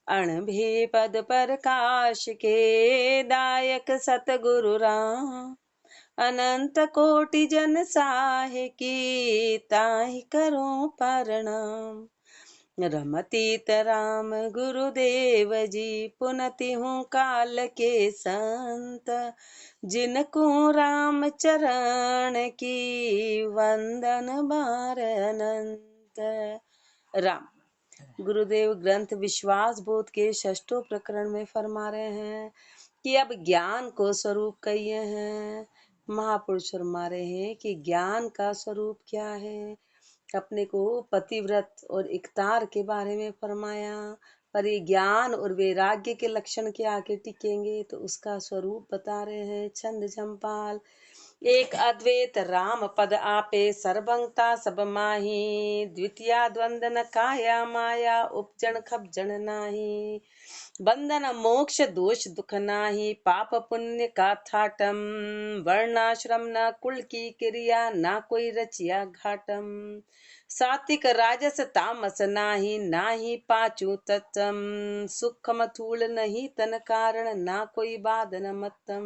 अणभि पद प्रकाश के दायक सतगुरु राम, अनंत कोटि जन साहे की ताहि करो प्रणाम। रमतीत राम गुरुदेव जी, पुनति हूँ काल के संत, जिनको राम चरण की वंदन बार अनंत। राम गुरुदेव ग्रंथ विश्वास बोध के षष्ठों प्रकरण में फरमा रहे हैं कि अब ज्ञान को स्वरूप कहिए हैं। महापुरुष फरमा रहे हैं कि ज्ञान का स्वरूप क्या है। अपने को पतिव्रत और इकतार के बारे में फरमाया, पर ये ज्ञान और वैराग्य के लक्षण के आके टिकेंगे तो उसका स्वरूप बता रहे हैं। छंद झंपाल। एक अद्वैत राम पद आपे, सर्वंगता सब माही, द्वितीया द्वंद न काया माया, उपजन खपजन नाही, बंधन मोक्ष दोष दुख नाही, पाप पुण्य का थाटम, वर्णाश्रम न कुल की क्रिया, ना कोई रचिया घाटम, सात्विक राजस तामस नाही, नाही पाचू तत्तम, सुखम थूल नहीं तन कारण, ना कोई बाधन मतम,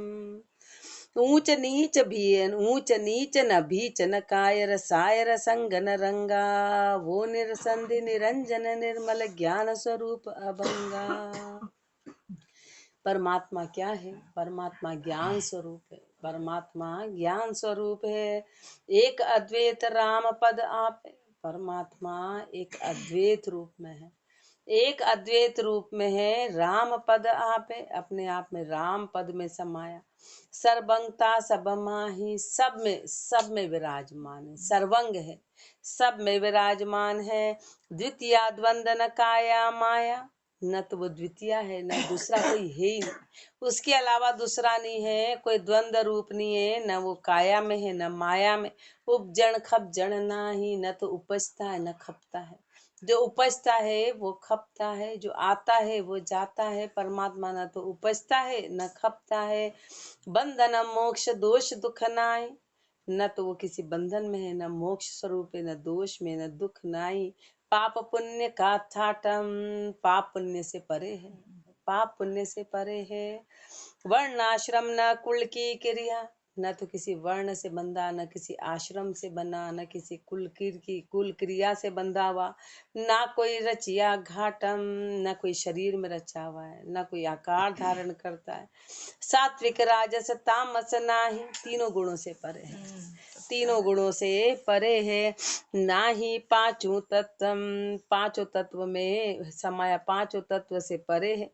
ऊंच नीच न भीच न कायर, सायर संग न रंगा, वो निरसंधि निरंजन निर्मल, ज्ञान स्वरूप अभंगा। परमात्मा क्या है? परमात्मा ज्ञान स्वरूप है। परमात्मा ज्ञान स्वरूप है। एक अद्वैत राम पद आप है। परमात्मा एक अद्वैत रूप में है, एक अद्वैत रूप में है। राम पद आप है, अपने आप में राम पद में समाया। सर्वंगता सब माही, सब में विराजमान है। सर्वंग है, सब में विराजमान है। द्वितीया द्वंद न काया माया, न तो वो द्वितीय है, न दूसरा कोई है ही नहीं, उसके अलावा दूसरा नहीं है। कोई द्वंद रूप नहीं है, न वो काया में है न माया में। उपजन खपजन नाही, न तो उपजता है न खपता है। जो उपजता है वो खपता है, जो आता है वो जाता है। परमात्मा न तो उपजता है न खपता है। बंधन मोक्ष दोष दुख नाई, न तो वो किसी बंधन में है, न मोक्ष स्वरूप है, न दोष में, न दुख नाई। पाप पुण्य का थाटम, पाप पुण्य से परे है, पाप पुण्य से परे है। वर्णाश्रम न कुल की क्रिया, न तो किसी वर्ण से बंधा, न किसी आश्रम से बना, न किसी कुल क्रिया से बंधा हुआ, ना कोई रचिया घाटम, न कोई शरीर में रचा हुआ है, न कोई आकार धारण करता है। सात्विक राजस तामस नाही, तीनों गुणों से परे है, तीनों गुणों से परे है। ना ही पांचों तत्व, पांचों तत्व में समाया, पांचों तत्व से परे है।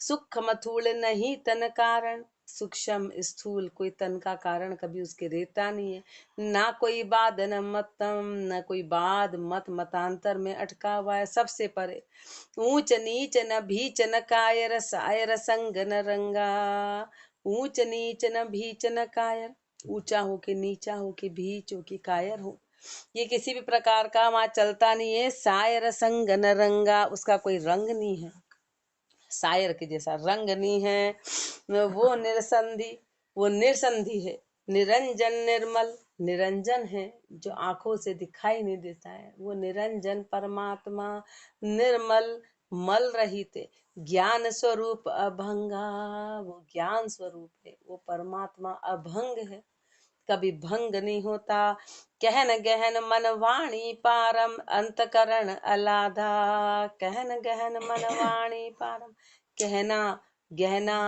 सूक्ष्म थूल नहीं तन कारण, सूक्ष्म स्थूल कोई तन का कारण कभी उसके रहता नहीं है। ना कोई बाद न मतम, न कोई बाद मत मतांतर में अटका हुआ है, सबसे परे। ऊंच नीच न भीच न कायर, सायर संग न रंगा, ऊंच नीच न भीच न कायर, ऊंचा हो के नीचा हो के भीच हो के कायर हो, ये किसी भी प्रकार का वहां चलता नहीं है। सायर संग न रंगा, उसका कोई रंग नहीं है, सायर के जैसा रंग नहीं है। वो निरसंधि, वो निरसंधि है। निरंजन निर्मल, निरंजन है जो आंखों से दिखाई नहीं देता है, वो निरंजन परमात्मा। निर्मल मल रहित, ज्ञान स्वरूप अभंगा, वो ज्ञान स्वरूप है, वो परमात्मा अभंग है, कभी भंग नहीं होता। कहन गहन मन वाणी पारम, अंतकरण अलाधा, कहन गहन मन वाणी पारम, कहना गहना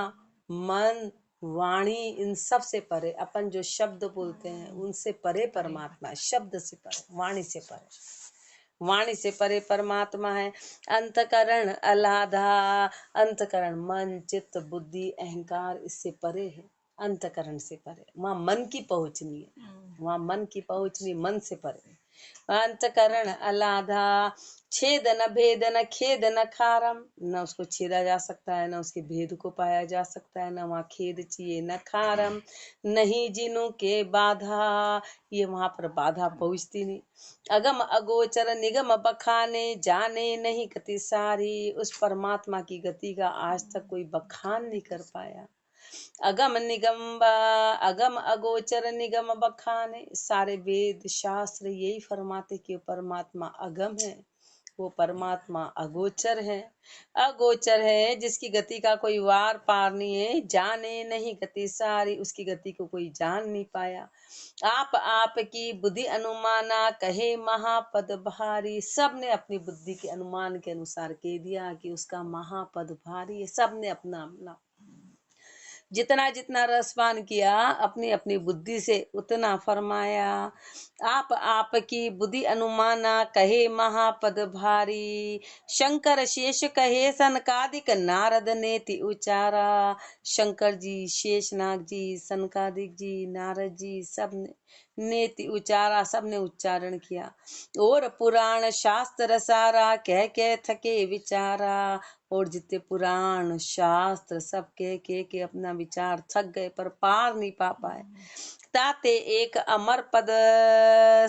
मन वाणी इन सब से परे। अपन जो शब्द बोलते हैं उनसे परे परमात्मा है, शब्द से परे, वाणी से परे, वाणी से परे परमात्मा है। अंतकरण अलाधा, अंतकरण मन चित्त बुद्धि अहंकार इससे परे है, अंतकरण से परे। वहां मन की पहुंच नहीं है, वहां मन की पहुंच नहीं, मन से परे। अंतकरण अलाधा, छेद न भेद न खेद न खारम, न उसको छेदा जा सकता है, न उसके भेद को पाया जा सकता है, न वहाँ खेद चाहिए न खारम। नहीं जिनों के बाधा, ये वहां पर बाधा पहुंचती नहीं। अगम अगोचर निगम बखाने, जाने नहीं गति सारी, उस परमात्मा की गति का आज तक कोई बखान नहीं कर पाया। अगम निगम अगम अगोचर निगम बखाने। सारे वेद शास्त्र यही फरमाते कि परमात्मा अगम है, वो परमात्मा अगोचर है। अगोचर है जिसकी गति का कोई वार पार नहीं है, जाने नहीं गति सारी, उसकी गति को कोई जान नहीं पाया। आप की बुद्धि अनुमाना कहे महापद भारी। सबने अपनी बुद्धि के अनुमान के अनुसार कह दिया कि उसका महापद भारी है। सबने अपना अपना जितना जितना रसपान किया अपनी अपनी बुद्धि से उतना फरमाया। आप की बुद्धि अनुमाना कहे महापद भारी। शंकर शेष कहे सनकादिक नारद नेति उचारा। शंकर जी, शेषनाग जी, सनकादिक जी, नारद जी सब नेति उचारा, सबने उच्चारण किया। और पुराण शास्त्र सारा कह थके विचारा। और जितने पुराण शास्त्र सब के अपना विचार थक गए पर पार नहीं पा पाए। ताते एक अमर पद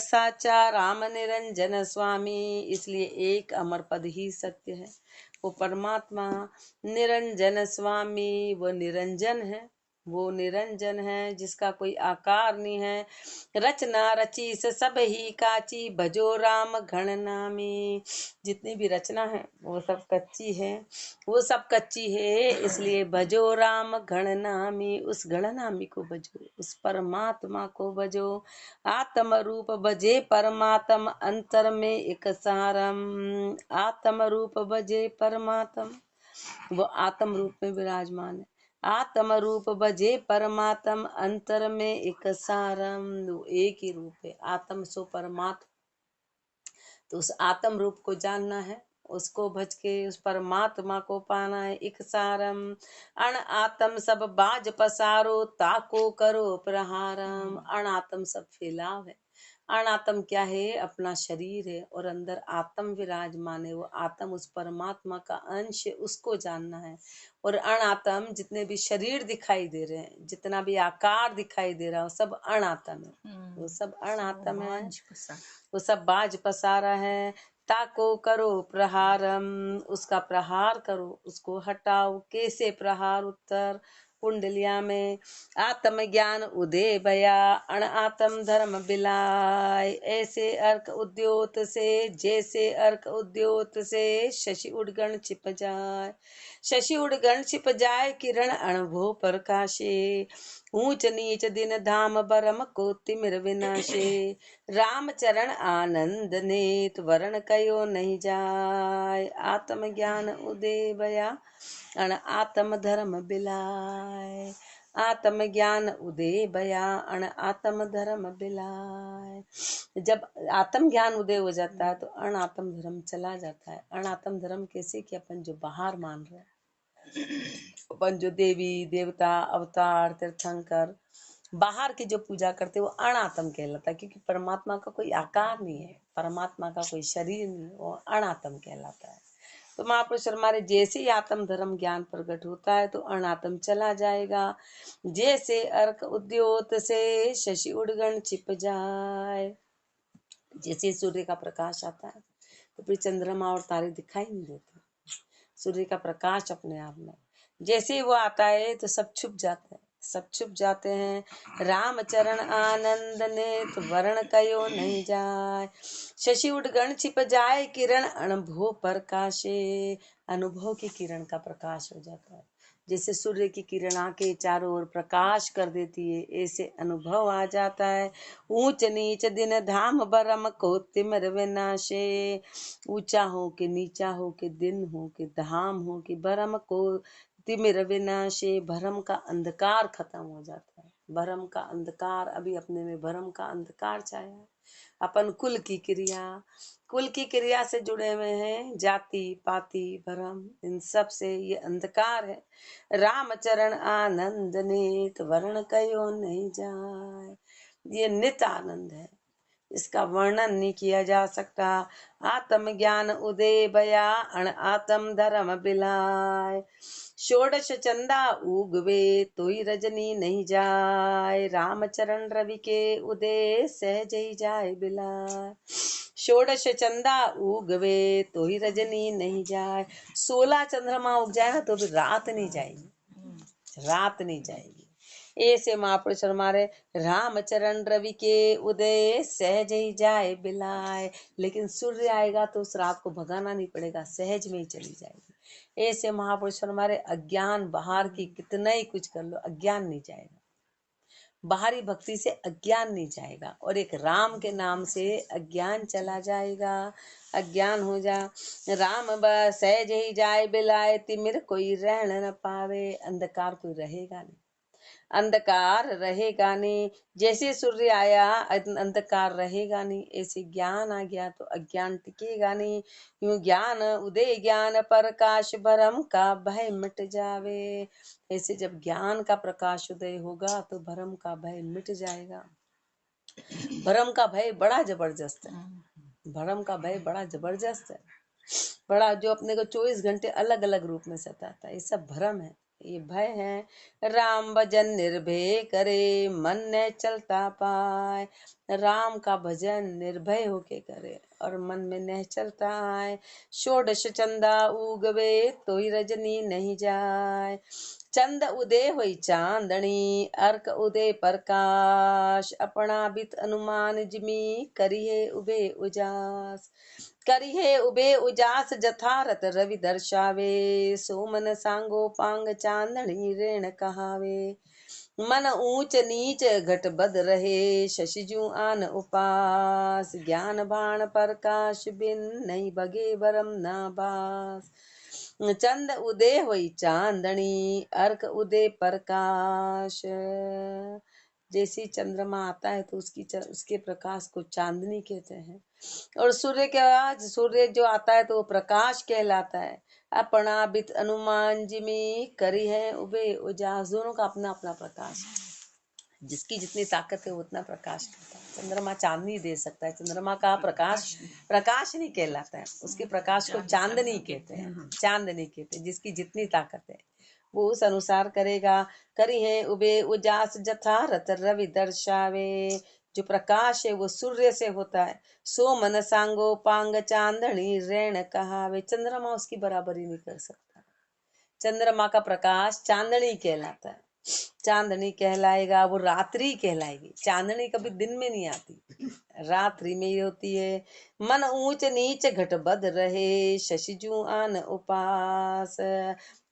साचा राम निरंजन स्वामी। इसलिए एक अमर पद ही सत्य है, वो परमात्मा निरंजन स्वामी। वो निरंजन है, वो निरंजन है जिसका कोई आकार नहीं है। रचना रची से सब ही काची, भजो राम घण नामी। जितनी भी रचना है वो सब कच्ची है, वो सब कच्ची है, इसलिए भजो राम घण नामी। उस घण नामी को भजो, उस परमात्मा को भजो। आत्म रूप भजे परमात्म, अंतर में एक सारम। आत्म रूप भजे परमात्म, वो आत्म रूप में विराजमान है। आत्म रूप भजे परमात्म, अंतर में एक सारम। वो एक ही रूप है, आत्म सो परमात्म। तो उस आत्म रूप को जानना है, उसको भज के उस परमात्मा को पाना है। एक सारम अण आत्म सब बाज पसारो, ताको करो प्रहारम। अण आत्म सब फैलाव है। अनात्म क्या है? अपना शरीर है और अंदर आत्म विराजमान है। वो आत्म उस परमात्मा का अंश है, उसको जानना है। और अनात्म जितने भी शरीर दिखाई दे रहे हैं, जितना भी आकार दिखाई दे रहा है, वो सब अनात्म है। वो सब अनात्म है, वो सब बाज पसारा है। ताको करो प्रहारम, उसका प्रहार करो, उसको हटाओ। कैसे प्रहार? उत्तर कुंडलिया में आत्म ज्ञान उदय भया, अण आत्म धर्म बिलाय। ऐसे अर्क उद्योत से, जैसे अर्क उद्योत से शशि उड़गण छिप जाए। शशि उड़गण छिप जाए, किरण अणभो प्रकाशे। ऊंच नीच दिन धाम बरम को तिमिर विनाशे। राम चरण आनंद नेत, वरण कयो नहीं जाय। आत्म ज्ञान उदय भया, अण आत्म धर्म बिलाय। आत्म ज्ञान उदय भया, अण आत्म धर्म बिलाय। जब आत्म ज्ञान उदय हो जाता है तो अण आत्म धर्म चला जाता है। अण आत्म धर्म कैसे? कि अपन जो बाहर मान रहे हैं, अपन जो देवी देवता अवतार तीर्थंकर बाहर की जो पूजा करते वो अनात्म कहलाता है, क्योंकि परमात्मा का कोई आकार नहीं है, परमात्मा का कोई शरीर नहीं है, वो अनात्म कहलाता है। तो महापुरुष हमारे जैसे ही आत्म धर्म ज्ञान प्रकट होता है तो अनात्म चला जाएगा। जैसे अर्क उद्योत से शशि उड़गण छिप जाए। जैसे सूर्य का प्रकाश आता है तो फिर चंद्रमा और तारे दिखाई नहीं देते, सूर्य का प्रकाश अपने आप में जैसे ही वो आता है तो सब छुप जाते हैं, सब छुप जाते हैं। राम चरण आनंद ने तो वर्ण कयो नहीं जाए। शशि उड़गण छिप जाए, किरण अनुभव प्रकाशे। अनुभव की किरण का प्रकाश हो जाता है। जैसे सूर्य की किरण आके चारों ओर प्रकाश कर देती है, ऐसे अनुभव आ जाता है। ऊंच नीच दिन धाम बरम को तिमिर विनाशे। ऊंचा हो के नीचा हो के, दिन हो के धाम हो के, भरम को तिमिर विनाशे। भरम का अंधकार खत्म हो जाता है। भरम का अंधकार, अभी अपने में भरम का अंधकार छाया है। अपन कुल की क्रिया से जुड़े हुए हैं, जाति पाति भरम, इन सब से ये अंधकार है। रामचरण आनंद नित, वर्ण कयो नहीं जाए। ये नित आनंद है, इसका वर्णन नहीं किया जा सकता। आत्म ज्ञान उदय भया, अण आत्म धर्म बिलाय। षोडश चंदा उगवे, तोई रजनी नहीं जाए। रामचरण रवि के उदय, सहज ही जाए बिलाय। षोडश चंदा उगवे, तो ही रजनी नहीं जाए। 16 चंद्रमा उग जाए ना तो भी रात नहीं जाएगी। रात नहीं जाएगी। ऐसे महापुरुष हमारे राम चरण रवि के उदय सहज ही जाए बिलाए, लेकिन सूर्य आएगा तो उस रात को भगाना नहीं पड़ेगा, सहज में ही चली जाएगी। ऐसे महापुरुष हमारे अज्ञान बाहर की कितना ही कुछ कर लो, अज्ञान नहीं जाएगा, बाहरी भक्ति से अज्ञान नहीं जाएगा, और एक राम के नाम से अज्ञान चला जाएगा, अज्ञान हो जा। राम सहज ही जाए बिलाए, तिमिर कोई रहन न पावे, अंधकार कोई रहेगा नहीं, अंधकार रहेगा नहीं। जैसे सूर्य आया अंधकार रहेगा नहीं, ऐसे ज्ञान आ गया तो अज्ञान टिकेगा नहीं। यूं ज्ञान उदय ज्ञान प्रकाश, भरम का भय मिट जावे। ऐसे जब ज्ञान का प्रकाश उदय होगा तो भरम का भय मिट जाएगा। भरम का भय बड़ा जबरदस्त है, भरम का भय बड़ा जबरदस्त है, बड़ा, जो अपने को 24 घंटे अलग अलग रूप में सताता है, ये सब भ्रम है, ये भय है। राम भजन निर्भय करे, मन न चलता पाए। राम का भजन निर्भय होके करे और मन में न चलता है। षोडश चंदा उगवे तो ही रजनी नहीं जाए, चंद उदय हुई चांदनी, अर्क उदय प्रकाश, अपना बित अनुमान जिमी, करिए उबे उजास। करिहे उबे उजास, जथारथ रवि दर्शावे, सोमन सांगो पांग चांदनी रेण कहावे। मन ऊंच नीच घट बद रहे, शशिजू आन उपास, ज्ञान बाण प्रकाश बिन नहीं बगे बरम ना बास। चंद उदय हुई चांदनी, अर्क उदय प्रकाश। जैसे चंद्रमा आता है तो उसके प्रकाश को चांदनी कहते हैं, और सूर्य जो आता है तो वो प्रकाश कहलाता है। अपना बित अनुमान जिमी, करी है उबे उजास। दोनों का अपना अपना प्रकाश है, जिसकी जितनी ताकत है वो उतना प्रकाश करता है। चंद्रमा चांदनी दे सकता है, चंद्रमा का प्रकाश प्रकाश नहीं कहलाता है, उसके प्रकाश को चांदनी कहते हैं, चांदनी कहते हैं। जिसकी जितनी ताकत है वो उस अनुसार करेगा। करी है उबे उजास, जथा रत रवि दर्शावे। जो प्रकाश है वो सूर्य से होता है। सो मन सांगो पांग चांदनी रेण कहावे। चंद्रमा उसकी बराबरी नहीं कर सकता, चंद्रमा का प्रकाश चांदनी कहलाता है, चांदनी कहलाएगा, वो रात्रि कहलाएगी। चांदनी कभी दिन में नहीं आती, रात्रि में ही होती है। मन ऊंच नीच घट बद रहे, शशिजू आन उपास।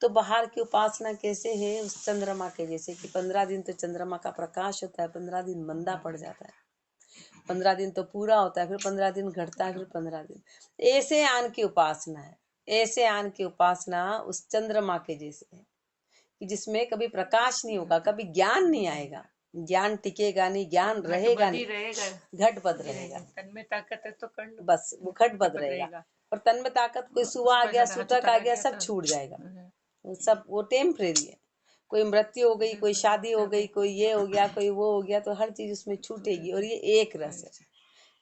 तो बाहर की उपासना कैसे है, उस चंद्रमा के जैसे कि 15 दिन तो चंद्रमा का प्रकाश होता है, 15 दिन मंदा पड़ जाता है, 15 दिन तो पूरा होता है, फिर 15 दिन घटता है, फिर 15 दिन। ऐसे आन की उपासना है, ऐसे आन की उपासना उस चंद्रमा के जैसे है कि जिसमें कभी प्रकाश नहीं होगा, कभी ज्ञान नहीं आएगा, ज्ञान टिकेगा नहीं, ज्ञान रहेगा नहीं, घटबद रहेगा। तन में ताकत है तो कर लो, बस वो घटबद रहेगा। और तन में ताकत, कोई सुआ आ गया, सूतक आ गया, सब छूट जाएगा, वो सब वो टेम्परेरी है। कोई मृत्यु हो गई, कोई शादी हो गई, कोई ये हो गया, कोई वो हो गया, तो हर चीज उसमें छूटेगी। और ये एक रस है,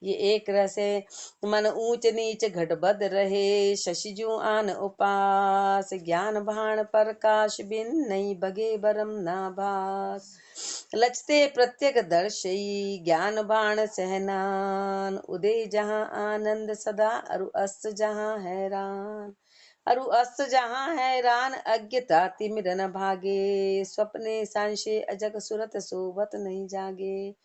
ये एक रस है। मन ऊंच नीच घटबद रहे, शशिजू आन उपास। ज्ञान भाण प्रकाश बिन नहीं बगे बरम ना भास। लचते प्रत्यक दर्शई, ज्ञान बाण सहनान। उदय जहाँ आनंद सदा, अरु अस्त जहाँ हैरान। अरु अस्त जहाँ हैरान, अज्ञता तिमिर न भागे। स्वप्ने सांशे अजग सुरत, सोबत नहीं जागे।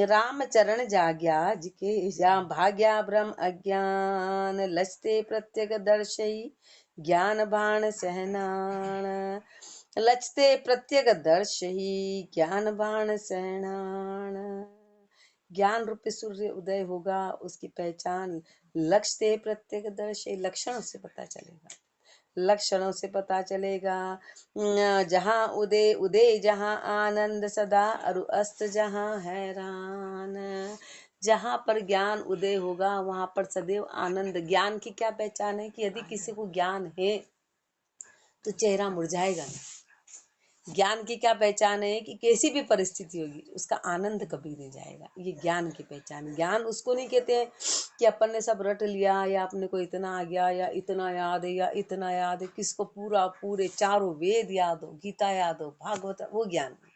राम चरण जाग्या जिके, जा भाग्या ब्रह्म अज्ञान। लचते प्रत्यक दर्शई, ज्ञान बाण सहनान। लचते प्रत्यक दर्शई, ज्ञान बाण सहनान। ज्ञान रूपी सूर्य उदय होगा, उसकी पहचान लक्ष्य प्रत्येक दर्शई, लक्षण से पता चलेगा, लक्षणों से पता चलेगा। जहाँ उदय उदय जहाँ आनंद सदा, अरु अस्त जहाँ हैरान। जहाँ पर ज्ञान उदय होगा वहां पर सदैव आनंद। ज्ञान की क्या पहचान है कि यदि किसी को ज्ञान है तो चेहरा मुरझाएगा नहीं। ज्ञान की क्या पहचान है कि कैसी भी परिस्थिति होगी उसका आनंद कभी नहीं जाएगा, ये ज्ञान की पहचान। ज्ञान उसको नहीं कहते हैं कि अपन ने सब रट लिया, या अपने को इतना आ गया, या इतना याद है, या इतना याद है। किसको पूरे चारों वेद याद हो, गीता याद हो, भागवत, वो ज्ञान नहीं,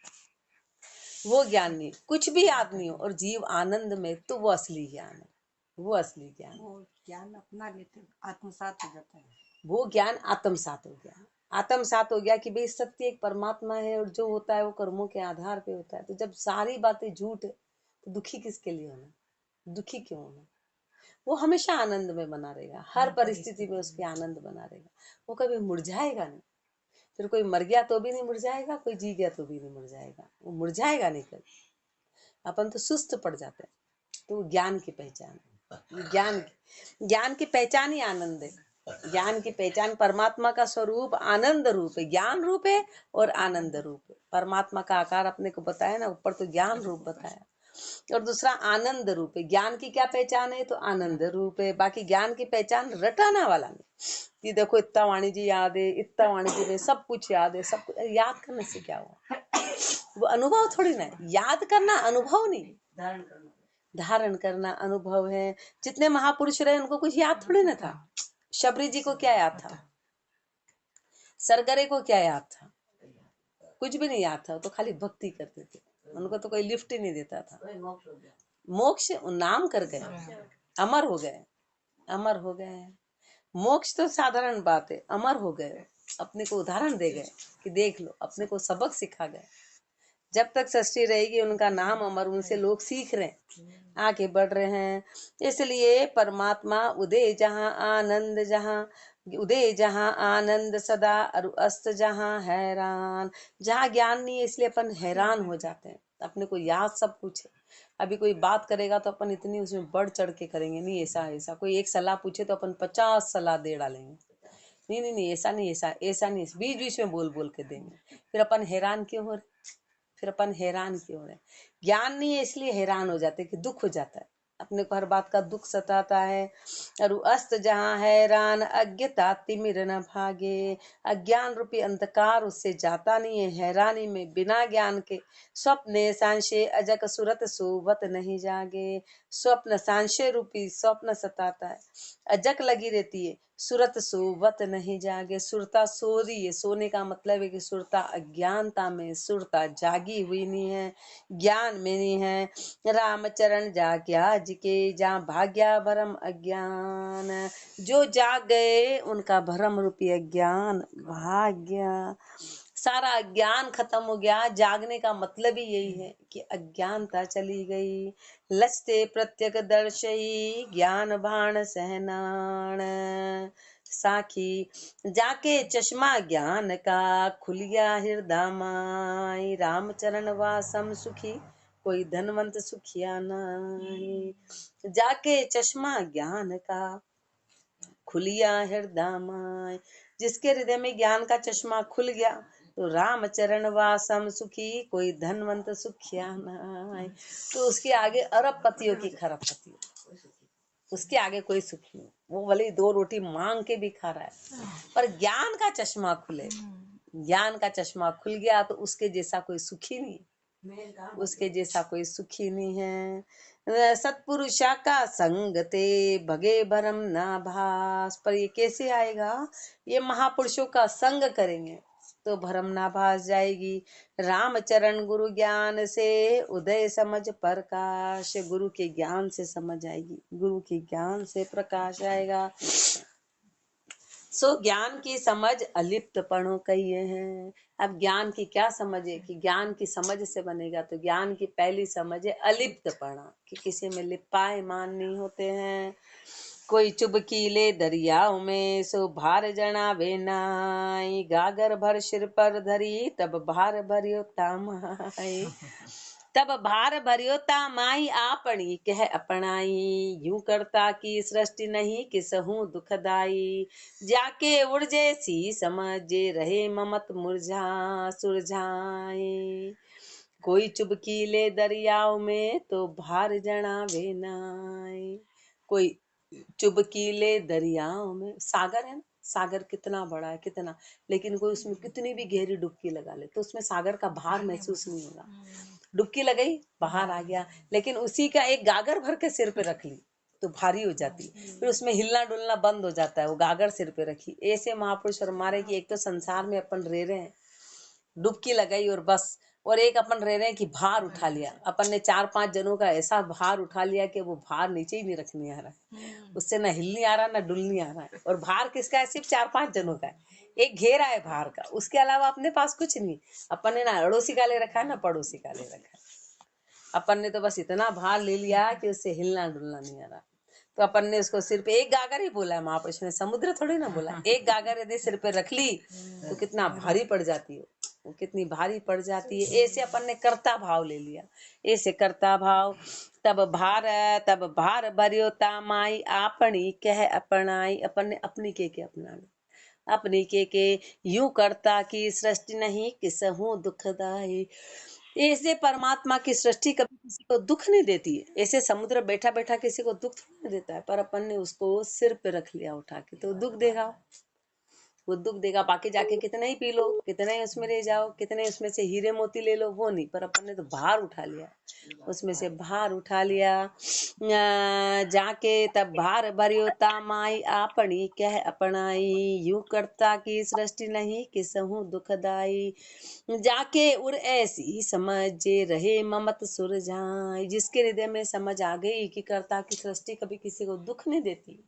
वो ज्ञान नहीं। कुछ भी याद नहीं हो और जीव आनंद में, तो वो असली ज्ञान है, वो असली ज्ञान। वो ज्ञान अपना लेते आत्मसात हो जाता है, वो ज्ञान आत्मसात हो गया। आत्मसात हो गया कि भाई सत्य एक परमात्मा है और जो होता है वो कर्मों के आधार पे होता है। तो जब सारी बातें झूठ है तो दुखी किसके लिए होना, दुखी क्यों होना? वो हमेशा आनंद में बना रहेगा, हर परिस्थिति में उसके आनंद बना रहेगा, वो कभी मुरझाएगा नहीं। फिर कोई मर गया तो भी नहीं मुरझाएगा, कोई जी गया तो भी नहीं मुरझाएगा, वो मुरझाएगा नहीं कभी। अपन तो सुस्त पड़ जाते हैं। तो ज्ञान की पहचान है, ज्ञान की पहचान ही आनंद है। ज्ञान की पहचान परमात्मा का स्वरूप आनंद रूप है, ज्ञान रूप है और आनंद रूप है। परमात्मा का आकार अपने को बताया ना, ऊपर तो ज्ञान रूप बताया और दूसरा आनंद रूप है। ज्ञान की क्या पहचान है? तो आनंद रूप है। बाकी ज्ञान की पहचान रटाना वाला नहीं कि देखो इतना वाणिज्य याद है, इतना वाणिज्य में सब कुछ याद है, सब कुछ याद करने से क्या हुआ? वो अनुभव थोड़ी ना है, याद करना अनुभव नहीं, धारण करना अनुभव है। जितने महापुरुष रहे उनको कुछ याद थोड़ी ना था। शबरी जी को क्या याद था? सरगरे को क्या याद था? कुछ भी नहीं याद था, तो खाली भक्ति करते थे, उनको तो कोई लिफ्ट ही नहीं देता था। मोक्ष नाम कर गए, अमर हो गए, अमर हो गए। मोक्ष तो साधारण बात है, अमर हो गए, अपने को उदाहरण दे गए कि देख लो, अपने को सबक सिखा गए। जब तक सृष्टि रहेगी उनका नाम अमर, उनसे लोग सीख रहे हैं, आगे बढ़ रहे हैं। इसलिए परमात्मा उदय जहाँ आनंद जहाँ, उदय जहाँ आनंद सदा और अस्त जहाँ हैरान। जहाँ ज्ञान नहीं है इसलिए अपन हैरान हो जाते हैं, अपने को याद सब कुछ है। अभी कोई बात करेगा तो अपन इतनी उसमें बढ़ चढ़ के करेंगे, नहीं ऐसा ऐसा। कोई एक सलाह पूछे तो अपन 50 सलाह दे डालेंगे, नहीं नहीं नहीं ऐसा नहीं, ऐसा ऐसा नहीं, बीच बीच में बोल बोल के देंगे। फिर अपन हैरान क्यों हो रहे? फिर अपन हैरान क्यों हो रहे? ज्ञान नहीं है इसलिए हैरान हो जाते कि दुख हो जाता है, अपने को हर बात का दुख सताता है। और अस्त जहाँ हैरान अज्ञता तिमिर न भागे। अज्ञान रूपी अंधकार उससे जाता नहीं है, हैरानी में बिना ज्ञान के। स्वप्ने सांशे अजक सुरत सोवत नहीं जागे। स्वप्न सांशे रूपी स्वप्न सताता है, अजक लगी रहती है, सुरत सोवत नहीं जागे। सुरता सो रही है, सोने का मतलब है कि सुरता अज्ञानता में, सुरता जागी हुई नहीं है, ज्ञान में नहीं है। रामचरण जाग्या जिके जहाँ भाग्या भरम अज्ञान। जो जाग गए उनका भरम रूपी अज्ञान भाग गया, सारा अज्ञान खत्म हो गया। जागने का मतलब ही यही है कि अज्ञानता चली गई। लचते प्रत्यक दर्शई ज्ञान भाण सहनाण। साखी जाके चश्मा ज्ञान का खुलिया हृदय माई। रामचरण वासम सुखी कोई धनवंत सुखिया नहीं। जाके चश्मा ज्ञान का खुलिया हृदय माई। जिसके हृदय में ज्ञान का चश्मा खुल गया तो रामचरण वासम सुखी कोई धनवंत सुखिया नाय। तो उसके आगे अरब पतियों की खरब पतियों, उसके आगे कोई सुख नहीं। वो भले 2 रोटी मांग के भी खा रहा है, पर ज्ञान का चश्मा खुले, ज्ञान का चश्मा खुल गया तो उसके जैसा कोई सुखी नहीं, उसके जैसा कोई सुखी नहीं है। सतपुरुषा का संग ते भगे भरम ना भास। पर ये कैसे आएगा? ये महापुरुषों का संग करेंगे तो भरम ना भास जाएगी। रामचरण गुरु ज्ञान से उदय समझ प्रकाश। गुरु के ज्ञान से समझ आएगी, गुरु के ज्ञान से प्रकाश आएगा। सो ज्ञान की समझ अलिप्तपणों कहिए हैं। अब ज्ञान की क्या समझ है कि ज्ञान की समझ से बनेगा? तो ज्ञान की पहली समझ है अलिप्तपणा, कि किसी में लिप्पायमान नहीं होते हैं। कोई चुबकी ले दरियाओं में सो भार जणावे नाई। गागर भर सिर पर धरी तब भार भरियो तामाई। तब भार भरियो तामाई आपणी कह अपनाई। यूं करता की सृष्टि नहीं किसहू दुखदाई। जाके उड़ जैसी समझे रहे ममत मुरझा सुरझाए। कोई चुबकी ले दरियाओं में तो भार जणावे नाई। कोई चुबकी ले दरियाओं में, सागर है ना, सागर कितना बड़ा है कितना, लेकिन कोई उसमें कितनी भी गहरी डुबकी लगा ले तो उसमें सागर का भार महसूस नहीं होगा। डुबकी लगाई बाहर आ गया, लेकिन उसी का एक गागर भर के सिर पे रख ली तो भारी हो जाती, फिर उसमें हिलना डुलना बंद हो जाता है। वो गागर सिर पे रखी। ऐसे महापुरुष फरमारे कि एक तो संसार में अपन रह रहे हैं, डुबकी लगाई और बस, और एक अपन रह रहे हैं कि भार उठा लिया। अपन ने 4-5 जनों का ऐसा भार उठा लिया कि वो भार नीचे ही नहीं रखने आ रहा है, उससे ना हिलने आ रहा ना डुलने आ रहा है। और भार किसका है? सिर्फ 4-5 जनों का है, एक घेरा है भार का, उसके अलावा अपने पास कुछ नहीं। अपन ने ना अड़ोसी का ले रखा है ना पड़ोसी का ले रखा है। अपन ने तो बस इतना भार ले लिया कि उससे हिलना डुलना नहीं आ रहा। तो अपन ने उसको सिर पे एक गागर ही बोला है महापुरुष ने, समुद्र थोड़ी ना बोला। एक गागर यदि सिर पे रख ली तो कितना भारी पड़ जाती है, वो कितनी भारी पड़ जाती है। ऐसे अपन ने कर्ता भाव ले लिया, ऐसे कर्ता भाव। तब भार भरियो तामाई आपनी कह अपनाई, अपन ने अपनी के अपना ली। अपनी के यूं करता की सृष्टि नहीं किसहू दुखदाई। ऐसे परमात्मा की सृष्टि कभी किसी को दुख नहीं देती है। ऐसे समुद्र बैठा बैठा किसी को दुख नहीं देता है, पर अपन ने उसको सिर पे रख लिया उठा के, तो दुख देगा, वो दुख देगा। बाकी जाके कितना ही पी लो, कितना ही उसमें ले जाओ, कितने उसमें से हीरे मोती ले लो, वो नहीं। पर अपन ने तो भार उठा लिया, उसमें से भार उठा लिया। जाके तब भार भरियो तामाई आपनी कह अपनाई, यूं करता की सृष्टि नहीं किसहू दुखदाई। जाके उर ऐसी समझ रहे ममत सुरझाई, जिसके हृदय में समझ आ गई कि कर्ता की सृष्टि कभी किसी को दुख नहीं देती।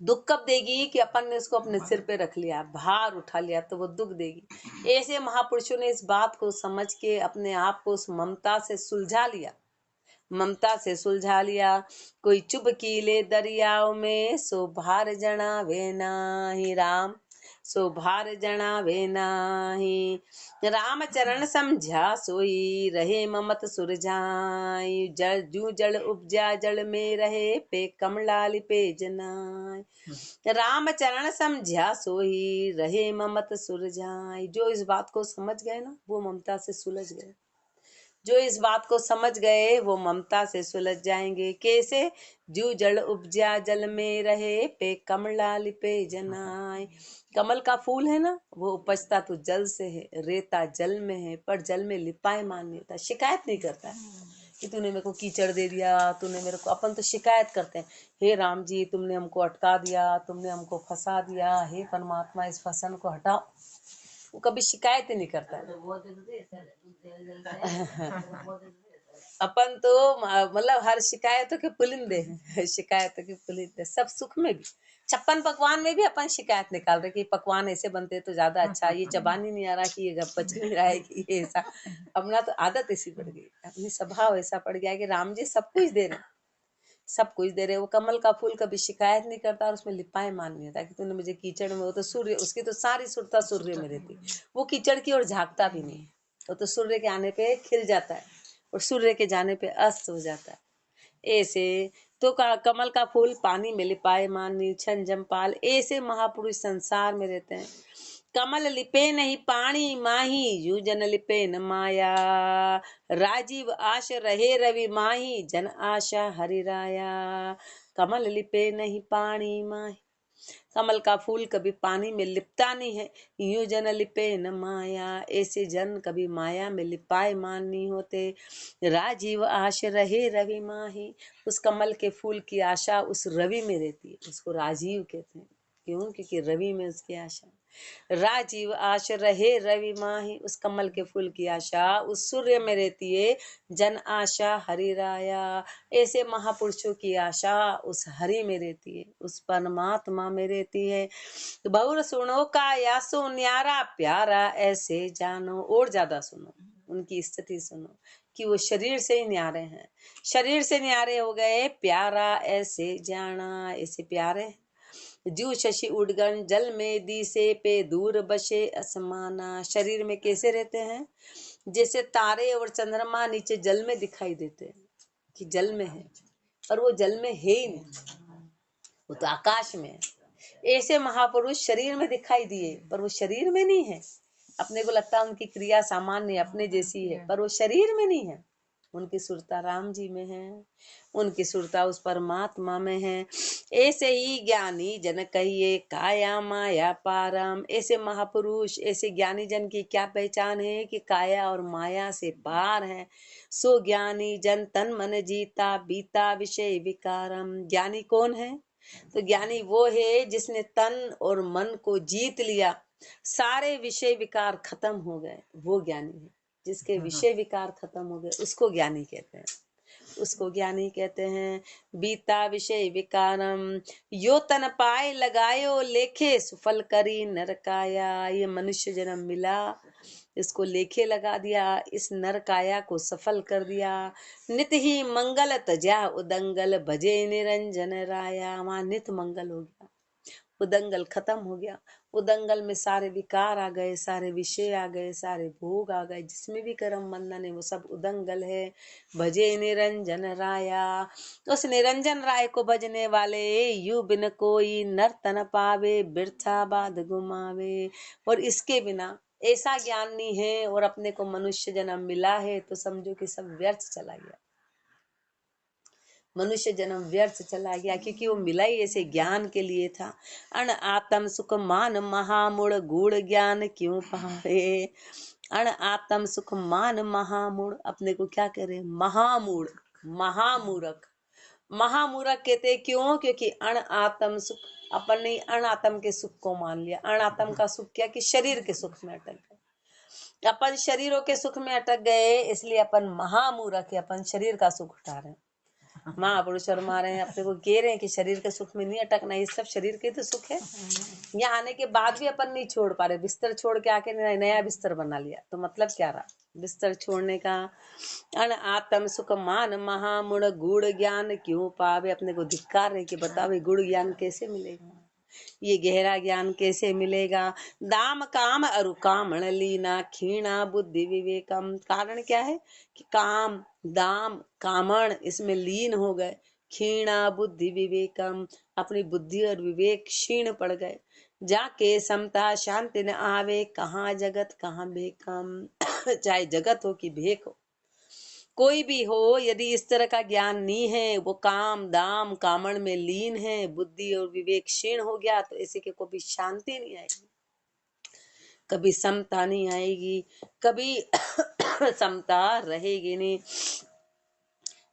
दुख कब देगी कि अपन ने उसको अपने सिर पे रख लिया, भार उठा लिया, तो वो दुख देगी। ऐसे महापुरुषों ने इस बात को समझ के अपने आप को उस ममता से सुलझा लिया, ममता से सुलझा लिया। कोई चुभकीले दरियाओं में सो भार जणावे नाही राम, सो भार जणावे नाही। राम चरण समझा सोई रहे ममत सुरझाई, जल जू जल उपजा जल में रहे पे कमला लिपे जनाय। राम चरण समझा सोई रहे ममत सुरझाई। जो इस बात को समझ गए ना वो ममता से सुलझ गए, जो इस बात को समझ गए वो ममता से सुलझ जाएंगे। कैसे? जू जल उपजा जल में रहे पे कमला लिपे जनाय। कमल का फूल है ना, वो उपजता तो जल से है, रेता जल में है, पर जल में लिपाए मान नहीं होता, शिकायत नहीं करता है कि तूने मेरे को कीचड़ दे दिया, तूने मेरे को। अपन तो शिकायत करते हैं, हे राम जी तुमने हमको अटका दिया, तुमने हमको फंसा दिया, हे परमात्मा इस फंसन को हटाओ। वो कभी शिकायत ही नहीं करता है। अपन तो मतलब हर शिकायतों के पुलिंदे हैं, शिकायतों के पुलिंदे, सब सुख में भी। 56 पकवान में भी अपन शिकायत निकाल रहे कि पकवान ऐसे बनते तो ज्यादा अच्छा, ये चबान ही नहीं आ रहा, कि ये पच नहीं रहा है, कि ये ऐसा। अपना तो आदत ऐसी पड़ गई, अपनी स्वभाव ऐसा पड़ गया कि राम जी सब कुछ दे रहे, सब कुछ दे रहे। वो कमल का फूल कभी शिकायत नहीं करता और उसमें लिपाए मान नहीं होता कि तूने मुझे कीचड़ में। वो तो सूर्य, उसकी तो सारी सुरता सूर्य में रहती, वो कीचड़ की ओर झांकता भी नहीं। वो तो सूर्य के आने पे खिल जाता है और सूर्य के जाने पे अस्त हो जाता है। ऐसे तो कमल का फूल पानी में लिपाए मान छन जमपाल, ऐसे महापुरुष संसार में रहते हैं। कमल लिपे नहीं पानी माही, यू जन लिपे न माया। राजीव आश रहे रवि माही, जन आशा हरि राया। कमल लिपे नहीं पानी माही, कमल का फूल कभी पानी में लिपता नहीं है। यूं जन लिपे न माया, ऐसे जन कभी माया में लिपाए मान नहीं होते। राजीव आश रहे रवि माही, उस कमल के फूल की आशा उस रवि में रहती है, उसको राजीव कहते हैं। क्यों? क्योंकि रवि में उसकी आशा। राजीव आश रहे रवि माही, उस कमल के फूल की आशा उस सूर्य में रहती है। जन आशा हरि राया, ऐसे महापुरुषों की आशा उस हरि में रहती है, उस परमात्मा में रहती है। तो बहुर सुनो का या सो न्यारा प्यारा ऐसे जानो, और ज्यादा सुनो, उनकी स्थिति सुनो कि वो शरीर से ही न्यारे हैं, शरीर से न्यारे हो गए। प्यारा ऐसे जाना, ऐसे प्यारे। जू शशि उडगन जल में दिसे पे दूर बसे असमाना, शरीर में कैसे रहते हैं? जैसे तारे और चंद्रमा नीचे जल में दिखाई देते हैं कि जल में है, पर वो जल में है ही नहीं, वो तो आकाश में है। ऐसे महापुरुष शरीर में दिखाई दिए पर वो शरीर में नहीं है। अपने को लगता है उनकी क्रिया सामान्य अपने जैसी है, पर वो शरीर में नहीं है। उनकी सुरता राम जी में है, उनकी सुरता उस परमात्मा में है। ऐसे ही ज्ञानी जन कहिए काया माया पारम, ऐसे महापुरुष, ऐसे ज्ञानी जन की क्या पहचान है कि काया और माया से पार है। सो ज्ञानी जन तन मन जीता बीता विषय विकारम। ज्ञानी कौन है? तो ज्ञानी वो है जिसने तन और मन को जीत लिया, सारे विषय विकार खत्म हो गए, वो ज्ञानी है। जिसके विषय विकार खत्म हो गए उसको ज्ञानी कहते हैं, उसको ज्ञानी कहते हैं। बीता विषय विकारम यो तन पाए लगायो लेखे सुफल करी नरकाया। ये मनुष्य जन्म मिला, इसको लेखे लगा दिया, इस नर काया को सफल कर दिया। नित ही मंगल तजा उदंगल भजे निरंजन राया। वहां नित मंगल हो गया, उदंगल खत्म हो गया। उदंगल में सारे विकार आ गए, सारे विषय आ गए, सारे भोग आ गए, जिसमें भी कर्म बंधन है वो सब उदंगल है। भजे निरंजन राया, उस निरंजन राय को भजने वाले यू बिन कोई नर तन पावे बिरथा बाद गुमावे। और इसके बिना ऐसा ज्ञान नहीं है और अपने को मनुष्य जन्म मिला है तो समझो कि सब व्यर्थ चला गया, मनुष्य जन्म व्यर्थ चला गया, क्योंकि वो मिला ही ऐसे ज्ञान के लिए था। अण आत्म सुख मान महामूढ़ गूढ़ ज्ञान क्यों पावे। अण आत्म सुख मान महामूढ़, अपने को क्या कह रहे, महामूढ़, महामूर्ख। महामूर्ख कहते क्यों, क्योंकि अण आत्म सुख, अपन ने अण आत्म के सुख को मान लिया। अण आत्म का सुख क्या, कि शरीर के सुख में अटक गए, अपन शरीरों के सुख में अटक गए, इसलिए अपन महामूर्ख है, अपन शरीर का सुख उठा रहे हैं। महापुरुष शर्मा रहे हैं, अपने को कह रहे हैं कि शरीर के सुख में नहीं अटकना, ये सब शरीर के तो सुख है। यहाँ आने के बाद भी अपन नहीं छोड़ पा रहे, बिस्तर छोड़ के आके नया बिस्तर बना लिया, तो मतलब क्या रहा बिस्तर छोड़ने का। अन आत्म सुख मान महामूढ़ गूढ़ ज्ञान क्यों पावे, अपने को धिक्कार है कि बताओ गुड़ ज्ञान कैसे मिलेगा, ये गहरा ज्ञान कैसे मिलेगा। दाम काम अरु कामण लीना खीणा बुद्धि विवेकम, कारण क्या है कि काम दाम कामण इसमें लीन हो गए। खीणा बुद्धि विवेकम, अपनी बुद्धि और विवेक क्षीण पड़ गए। जाके समता शांति न आवे, कहाँ जगत कहाँ भेकम। चाहे जगत हो कि भेक हो, कोई भी हो, यदि इस तरह का ज्ञान नहीं है, वो काम दाम कामण में लीन है, बुद्धि और विवेक क्षीण हो गया, तो ऐसे के कभी शांति नहीं आएगी, कभी समता नहीं आएगी, कभी समता रहेगी नहीं।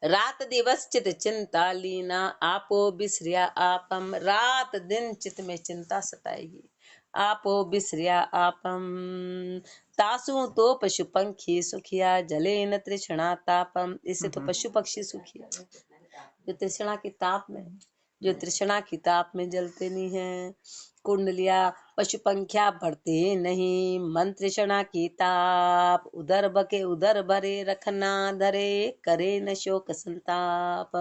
रात दिवस चित चिंता लीना आपो बिसरिया आपम, रात दिन चित में चिंता सताएगी। आपो बिसरिया आपम तासु तो पशु पंखी सुखिया जले न तृष्णा तापम, इससे तो पशु पक्षी सुखिया जो तृष्णा की ताप में, जो तृष्णा की ताप में जलते नहीं है। कुंडलिया पशु पंख्या भरते नहीं, मन तृष्णा की ताप उदर बके उदर भरे रखना धरे, करे न शोक संताप,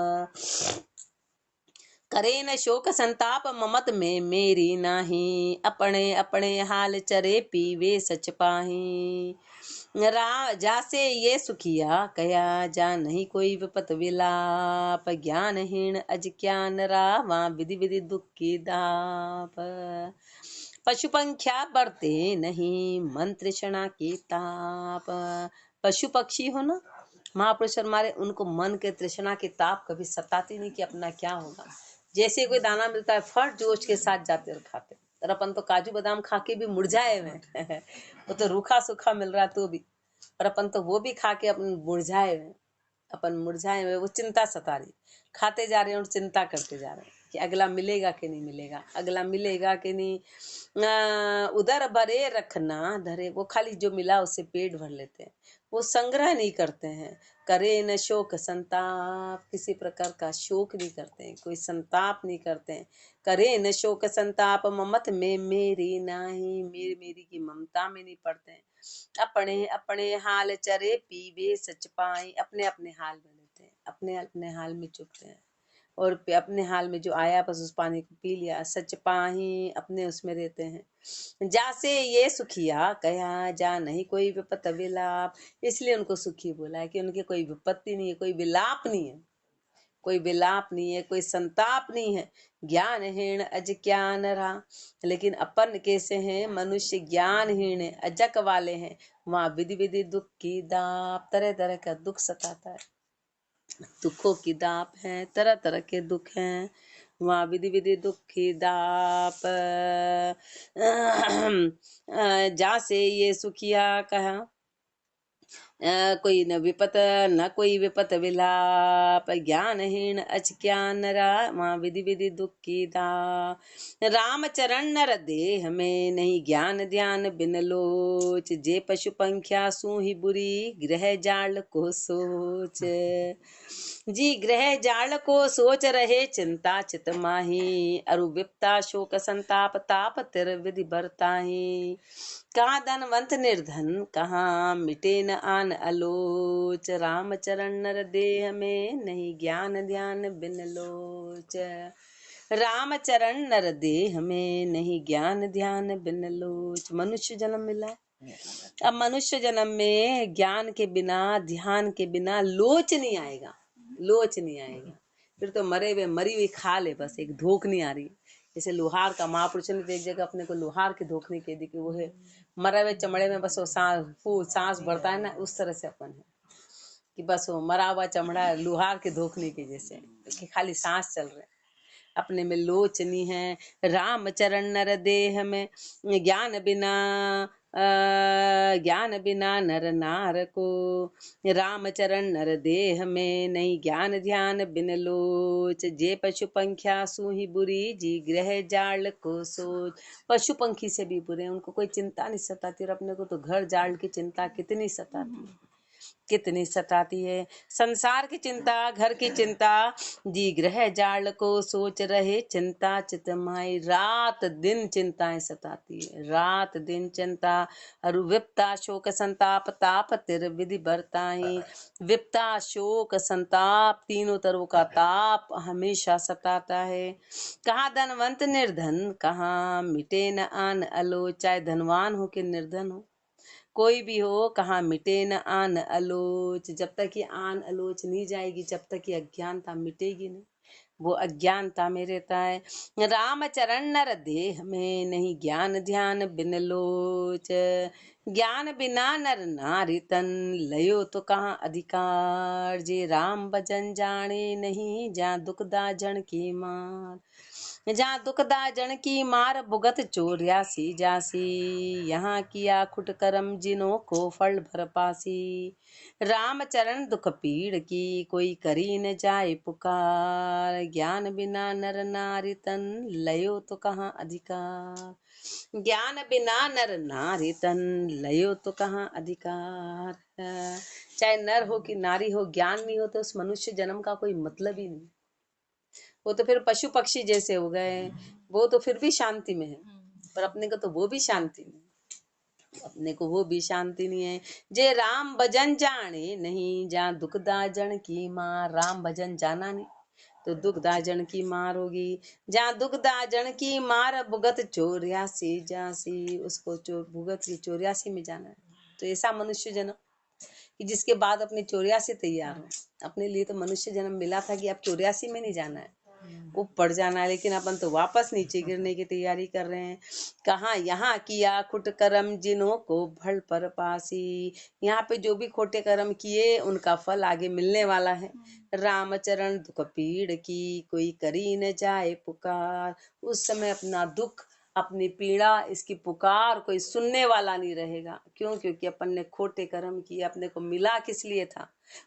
करे न शोक संताप ममत में मेरी नाही, अपने अपने हाल चरे पीवे सच पाही। जासे ये सुखिया कया जा नहीं कोई विपत विलाप, ज्ञानहीन अज ज्ञान रावा विधि विधि दुख की दाप। पशु पंख्या बढ़ते नहीं, मन तृष्णा की ताप। पशु पक्षी हो ना महापुरुष हमारे, उनको मन के तृष्णा की ताप कभी सताती नहीं कि अपना क्या होगा। जैसे कोई दाना मिलता है फट जोश के साथ जाते और खाते, और अपन तो काजू बादाम खा के भी मुरझाए हुए वो तो रूखा सूखा मिल रहा तो भी, और अपन तो वो भी खा के अपन मुरझाए हुए, अपन मुरझाए हुए, वो चिंता सता रही, खाते जा रहे हैं और चिंता करते जा रहे हैं कि अगला मिलेगा कि नहीं मिलेगा, अगला मिलेगा कि नहीं। उधर भरे रखना धरे, वो खाली जो मिला उससे पेट भर लेते हैं, वो संग्रह नहीं करते हैं। करे न शोक संताप, किसी प्रकार का शोक नहीं करते हैं, कोई संताप नहीं करते हैं। करे न शोक संताप ममत में मेरी नाही, मेरी मेरी की ममता में नहीं पड़ते हैं। अपने अपने हाल चरे पीवे सच पाई, अपने अपने हाल में रहते हैं, अपने अपने हाल में चुपते हैं, और अपने हाल में जो आया बस उस पानी को पी लिया, सच पाही अपने उसमें रहते हैं। जासे ये सुखिया कया जा नहीं कोई विपत विलाप, इसलिए उनको सुखी बोला है कि उनके कोई विपत्ति नहीं है, कोई विलाप नहीं है, कोई विलाप नहीं है, कोई संताप नहीं है। ज्ञानहीन अज ज्ञान रहा, लेकिन अपन कैसे हैं, मनुष्य ज्ञानहीन है, अजक वाले हैं, वहां विधि विधि दुख की दाप, तरह तरह का दुख सताता है, दुखों की दाप है, तरह तरह के दुख हैं, वहाँ विधि विधि दुख की दाप। जा से ये सुखिया कहा, कोई न विपत न कोई विपत विलाप, ज्ञानहीन अचक्यान रामा विधि विधि दुखी दा। राम चरण नर देह में नहीं ज्ञान ध्यान बिन लोच, जे पशु पंख्या सू ही बुरी ग्रह जाल को सोच। जी ग्रह जाल को सोच रहे चिंता चित माही, अरु विपता शोक संताप ताप तिर विधि बरताही। कहाँ धनवंत निर्धन कहाँ मिटे न आन अलोच, राम चरण नर देह में नहीं ज्ञान ध्यान बिन लोच। राम चरण नर देह में नहीं ज्ञान ध्यान बिन लोच। मनुष्य जन्म मिला है, अब मनुष्य जन्म में ज्ञान के बिना ध्यान के बिना लोच नहीं आएगा, लोच नहीं आएगा। फिर तो मरे हुए मरी हुई खा ले, बस एक धोख नहीं आ रही। जैसे लोहार का महापुरुष ने एक जगह अपने को लोहार की धोखने के दी कि वो है मरे हुए चमड़े में बस वो सांस भरता है ना, उस तरह से अपन है कि बस वो मरा हुआ चमड़ा लोहार के धोखने के जैसे कि खाली सांस चल रहे, अपने में लोचनी है। राम चरण नर देह में ज्ञान बिना ज्ञान बिना नर नार को, राम चरण नर देह में नहीं ज्ञान ध्यान बिन लोच, जे पशु पंख्या सू ही बुरी जी ग्रह जाल को सोच। पशु पंखी से भी बुरे, उनको कोई चिंता नहीं सताती, और अपने को तो घर जाल की चिंता कितनी सताती है, कितनी सताती है। संसार की चिंता, घर की चिंता, जी ग्रह जाल को सोच रहे चिंता चित माई। रात दिन चिंताएं सताती है, रात दिन चिंता, अरु विपता शोक संताप ताप तिर विधि बरताई। विपता शोक संताप तीनों तरह का ताप हमेशा सताता है। कहाँ धनवंत निर्धन कहाँ मिटे न आन अलो, चाहे धनवान हो कि निर्धन हो, कोई भी हो, कहाँ मिटे न आन अलोच। जब तक ये आन अलोच नहीं जाएगी, जब तक ये अज्ञानता मिटेगी नहीं, वो अज्ञानता में रहता है। राम चरण नर देह में नहीं ज्ञान ध्यान बिन लोच, ज्ञान बिना नर नारी तन लयो तो कहाँ अधिकार, जे राम भजन जाने नहीं जहाँ दुखदा जन की मार। जहाँ दुखदा जन की मार भुगत चौर्यासी जासी, यहाँ किया खुट करम जिनों को फल भर पासी। राम चरण दुख पीड़ की कोई करी न जाए पुकार, ज्ञान बिना नर नारी तन लयो तो कहाँ अधिकार। ज्ञान बिना नर नारी तन लयो तो कहाँ अधिकार। चाहे नर हो कि नारी हो, ज्ञान नहीं हो तो उस मनुष्य जन्म का कोई मतलब ही नहीं। वो तो फिर पशु पक्षी जैसे हो गए, वो तो फिर भी शांति में है, पर अपने को तो वो भी शांति नहीं, अपने को वो भी शांति नहीं है। जे राम भजन जाने नहीं जहाँ दुखदा जन की मार, राम भजन जाना नहीं तो दुखदा जन की मार होगी। जहाँ दुखदा जन की मार भुगत चौर्यासी जासी, उसको भुगत की 84 में जाना है। तो ऐसा मनुष्य जन्म कि जिसके बाद अपने 84 तैयार हो। अपने लिए तो मनुष्य जन्म मिला था कि अब 84 में नहीं जाना है, ऊपर जाना है, लेकिन अपन तो वापस नीचे गिरने की तैयारी कर रहे हैं। कहाँ यहाँ किया खुट कर्म जिन्हों को भल पर पासी, यहाँ पे जो भी खोटे कर्म किए उनका फल आगे मिलने वाला है। रामचरण दुख पीड़ की कोई करी न जाए पुकार, उस समय अपना दुख अपनी पीड़ा इसकी पुकार कोई सुनने वाला नहीं रहेगा। क्यों? क्योंकि अपन ने खोटे कर्म किए, अपने को मिला किस लिए था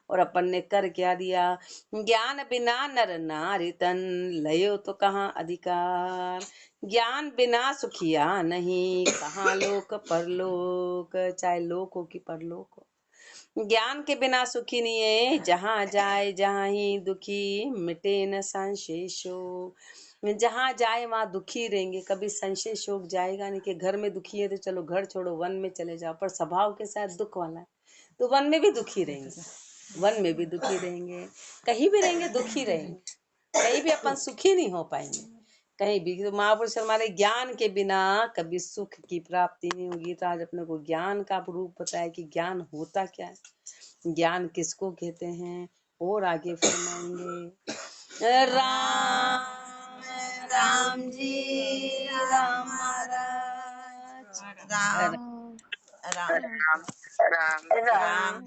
और अपन ने कर क्या दिया। ज्ञान बिना नर नारी तन लयो तो कहाँ अधिकार, ज्ञान बिना सुखिया नहीं कहाँ लोक परलोक, चाहे लोक हो कि परलोक हो। ज्ञान के बिना सुखी नहीं है, जहाँ जाए जहाँ ही दुखी मिटे न संशय शोक। जहाँ जाए वहाँ दुखी रहेंगे, कभी संशय शोक जाएगा नहीं कि घर में दुखी है तो चलो घर छोड़ो वन में चले जाओ, पर स्वभाव के साथ दुख वाला है तो वन में भी दुखी रहेंगे, वन में भी दुखी रहेंगे, कहीं भी रहेंगे दुखी रहेंगे, कहीं भी अपन सुखी नहीं हो पाएंगे कहीं भी। तो महापुरुष हमारे ज्ञान के बिना कभी सुख की प्राप्ति नहीं होगी। तो आज अपने को ज्ञान का रूप बताया कि ज्ञान होता क्या है, ज्ञान किसको कहते हैं, और आगे फरमाएंगे। राम राम जी राम महाराज राम राम राम राम।